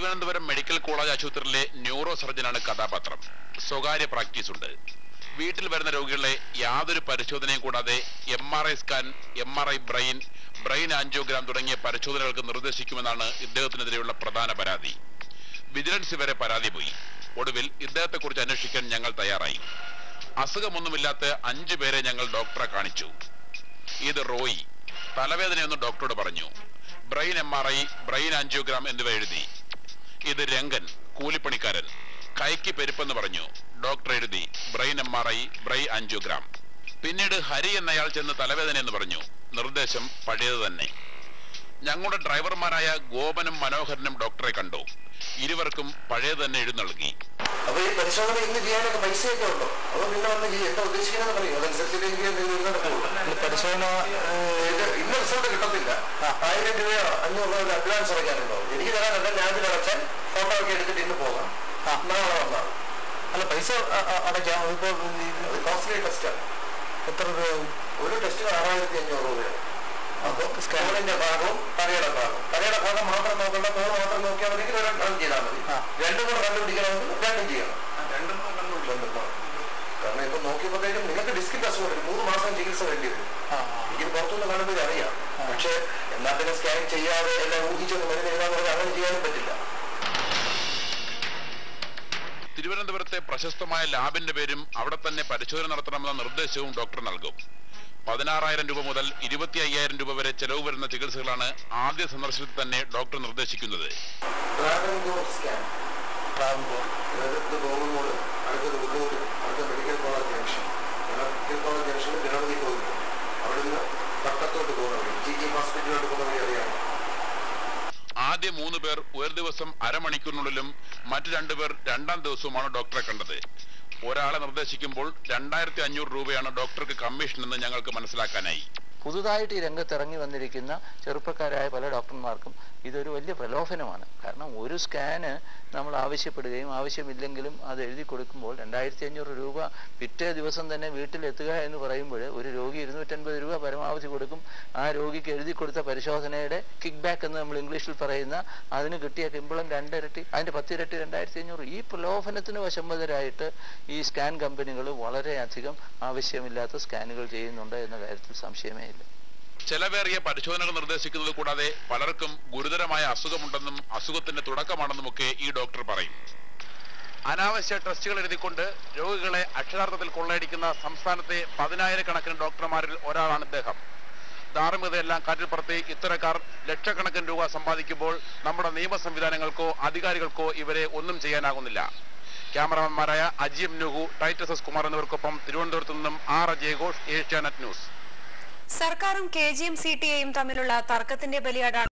Thiruvananthapuram medical college ആശുപത്രിയിലെ neuro സർജനാണ് കഥാപാത്രം. സ്വകാര്യ പ്രാക്ടീസ് ഉണ്ട്. വീട്ടിൽ വരുന്ന രോഗികളെ യാതൊരു പരിശോധനയും കൂടാതെ MRI scan, MRI brain angiogram തുടങ്ങിയ പരിശോധനകൾക്ക് നിർദ്ദേശിക്കുമെന്നാണ് ഇദ്ദേഹത്തിനെതിരെയുള്ള പ്രധാന പരാതി. വിജിലൻസ് വരെ പരാതി പോയി. ഒടുവിൽ ഇദ്ദേഹത്തെക്കുറിച്ച് അന്വേഷിക്കാൻ ഞങ്ങൾ തയ്യാറായി. അസുഖമൊന്നുമില്ലാത്ത 5 പേരെ ഞങ്ങൾ ഡോക്ടറെ കാണിച്ചു. ഇത് റോയി. തലവേദനയൊന്നും ഡോക്ടറോട് പറഞ്ഞു. ബ്രെയിൻ MRI, ബ്രെയിൻ ആൻജിയോഗ്രാം എന്നിവ എഴുതി. ഇത് രംഗൻ, കൂലിപ്പണിക്കാരൻ. കൈക്ക് പെരുപ്പെന്ന് പറഞ്ഞു. ഡോക്ടർ എഴുതി ബ്രെയിൻ MRI, ബ്രെയിൻ ആൻജിയോഗ്രാം. പിന്നീട് ഹരി എന്നയാൾ ചെന്ന് തലവേദന എന്ന് പറഞ്ഞു. നിർദ്ദേശം പഴയത് തന്നെ. ഞങ്ങളുടെ ഡ്രൈവർമാരായ ഗോപനും മനോഹരനും ഡോക്ടറെ കണ്ടു. ഇരുവർക്കും പഴയത് തന്നെ എഴുതി നൽകി. അപ്പൊ ഈ പരിശോധന ഇന്ന് ചെയ്യാനൊക്കെ പൈസയൊക്കെ ഉണ്ടോ? അതോ പിന്നെ വന്ന് എന്താ ഉദ്ദേശിക്കുന്നത് പറയും, അതനുസരിച്ച് പരിശോധന ഇന്ന് റിസൾട്ട് കിട്ടത്തില്ല. 1000 രൂപയോ 500 രൂപ അഡ്വാൻസ് അടയ്ക്കാനുണ്ടോ? എനിക്ക് തരാനല്ല, ഞാൻ അടച്ചാൽ ഫോട്ടോ ഒക്കെ എടുത്തിട്ട് ഇന്ന് പോകാം. നാളെ വന്നാൽ അല്ല, പൈസ അടയ്ക്കാം. ഇപ്പൊ കോസ്റ്റ്ലി ടെസ്റ്റാണ്. എത്ര രൂപ ഒരു ടെസ്റ്റിന്? 6500 രൂപയാണ്. അപ്പോൾ സ്കാനിന്റെ ഭാഗവും തലയുടെ ഭാഗം മാത്രം നോക്കണ്ട, തോട് മാത്രം നോക്കിയാൽ മതി. ഒരെണ്ണം ചെയ്താൽ മതി. രണ്ടും കൂടെ കണ്ടുപിടിക്കണമെങ്കിൽ രണ്ടും ചെയ്യണം. കാരണം ഇപ്പൊ നോക്കിയപ്പോഴത്തേക്കും നിങ്ങൾക്ക് ഡിസ്കിന്റെ അസുഖം വരും. 3 മാസം ചികിത്സ വേണ്ടി വരും. എനിക്ക് പുറത്തുനിന്ന് കാണുമ്പോൾ അറിയാം. പക്ഷെ എന്നാൽ പിന്നെ സ്കാൻ ചെയ്യാതെ എല്ലാം ഊഹിച്ചൊന്നും മരുന്ന് എഴുതാൻ പറഞ്ഞാൽ അങ്ങനെ ചെയ്യാനും പറ്റില്ല. തിരുവനന്തപുരത്തെ പ്രശസ്തമായ ലാബിന്റെ പേരും അവിടെ തന്നെ പരിശോധന നടത്തണമെന്ന നിർദ്ദേശവും ഡോക്ടർ നൽകും. 16,000 രൂപ മുതൽ 25,000 രൂപ വരെ ചെലവ് വരുന്ന ചികിത്സകളാണ് ആദ്യ സന്ദർശനത്തിൽ തന്നെ ഡോക്ടർ നിർദ്ദേശിക്കുന്നത്. ആദ്യ 3 പേർ ഒരു ദിവസം അരമണിക്കൂറിനുള്ളിലും മറ്റു 2 പേർ 2ാം ദിവസവുമാണ് ഡോക്ടറെ കണ്ടത്. ഒരാളെ നിർദ്ദേശിക്കുമ്പോൾ 2,500 രൂപയാണ് ഡോക്ടർക്ക് കമ്മീഷൻ എന്ന് ഞങ്ങൾക്ക് മനസ്സിലാക്കാനായി. പുതുതായിട്ട് ഈ രംഗത്ത് ഇറങ്ങി വന്നിരിക്കുന്ന ചെറുപ്പക്കാരായ പല ഡോക്ടർമാർക്കും ഇതൊരു വലിയ പ്രലോഭനമാണ്. കാരണം ഒരു സ്കാന് നമ്മൾ ആവശ്യപ്പെടുകയും ആവശ്യമില്ലെങ്കിലും അത് എഴുതി കൊടുക്കുമ്പോൾ 2,500 രൂപ പിറ്റേ ദിവസം തന്നെ വീട്ടിലെത്തുക എന്ന് പറയുമ്പോൾ ഒരു രോഗി 250 രൂപ പരമാവധി കൊടുക്കും. ആ രോഗിക്ക് എഴുതി കൊടുത്ത പരിശോധനയുടെ കിക്ക് ബാക്ക് എന്ന് നമ്മൾ ഇംഗ്ലീഷിൽ പറയുന്ന അതിന് കിട്ടിയ ശമ്പളം 2 ഇരട്ടി, അതിൻ്റെ 10 ഇരട്ടി 2,500. ഈ പ്രലോഭനത്തിന് വശംവദരായിട്ട് ഈ സ്കാൻ കമ്പനികൾ വളരെയധികം ആവശ്യമില്ലാത്ത സ്കാനുകൾ ചെയ്യുന്നുണ്ട് എന്ന കാര്യത്തിൽ സംശയമേ ഇല്ല. ചെലവേറിയ പരിശോധനകൾ നിർദ്ദേശിക്കുന്നത് കൂടാതെ പലർക്കും ഗുരുതരമായ അസുഖമുണ്ടെന്നും അസുഖത്തിന്റെ തുടക്കമാണെന്നുമൊക്കെ ഈ ഡോക്ടർ പറയും. അനാവശ്യ ടെസ്റ്റുകൾ എഴുതിക്കൊണ്ട് രോഗികളെ അക്ഷരാർത്ഥത്തിൽ കൊള്ളയടിക്കുന്ന സംസ്ഥാനത്തെ 10,000-കണക്കിന് ഡോക്ടർമാരിൽ ഒരാളാണ് ഇദ്ദേഹം. ധാർമ്മികതയെല്ലാം കാറ്റിൽ പറത്തി ഇത്തരക്കാർ ലക്ഷക്കണക്കിന് രൂപ സമ്പാദിക്കുമ്പോൾ നമ്മുടെ നിയമ സംവിധാനങ്ങൾക്കോ അധികാരികൾക്കോ ഇവരെ ഒന്നും ചെയ്യാനാകുന്നില്ല. ക്യാമറമാൻമാരായ അജിയം നുഹു, ടൈറ്റസ് എസ് കുമാർ എന്നിവർക്കൊപ്പം തിരുവനന്തപുരത്ത് നിന്നും അജയഘോഷ്, ഏഷ്യാനെറ്റ് ന്യൂസ്. സർക്കാരും KGM CTA തമ്മിലുള്ള തർക്കത്തിന്റെ ബലിയാടാണ്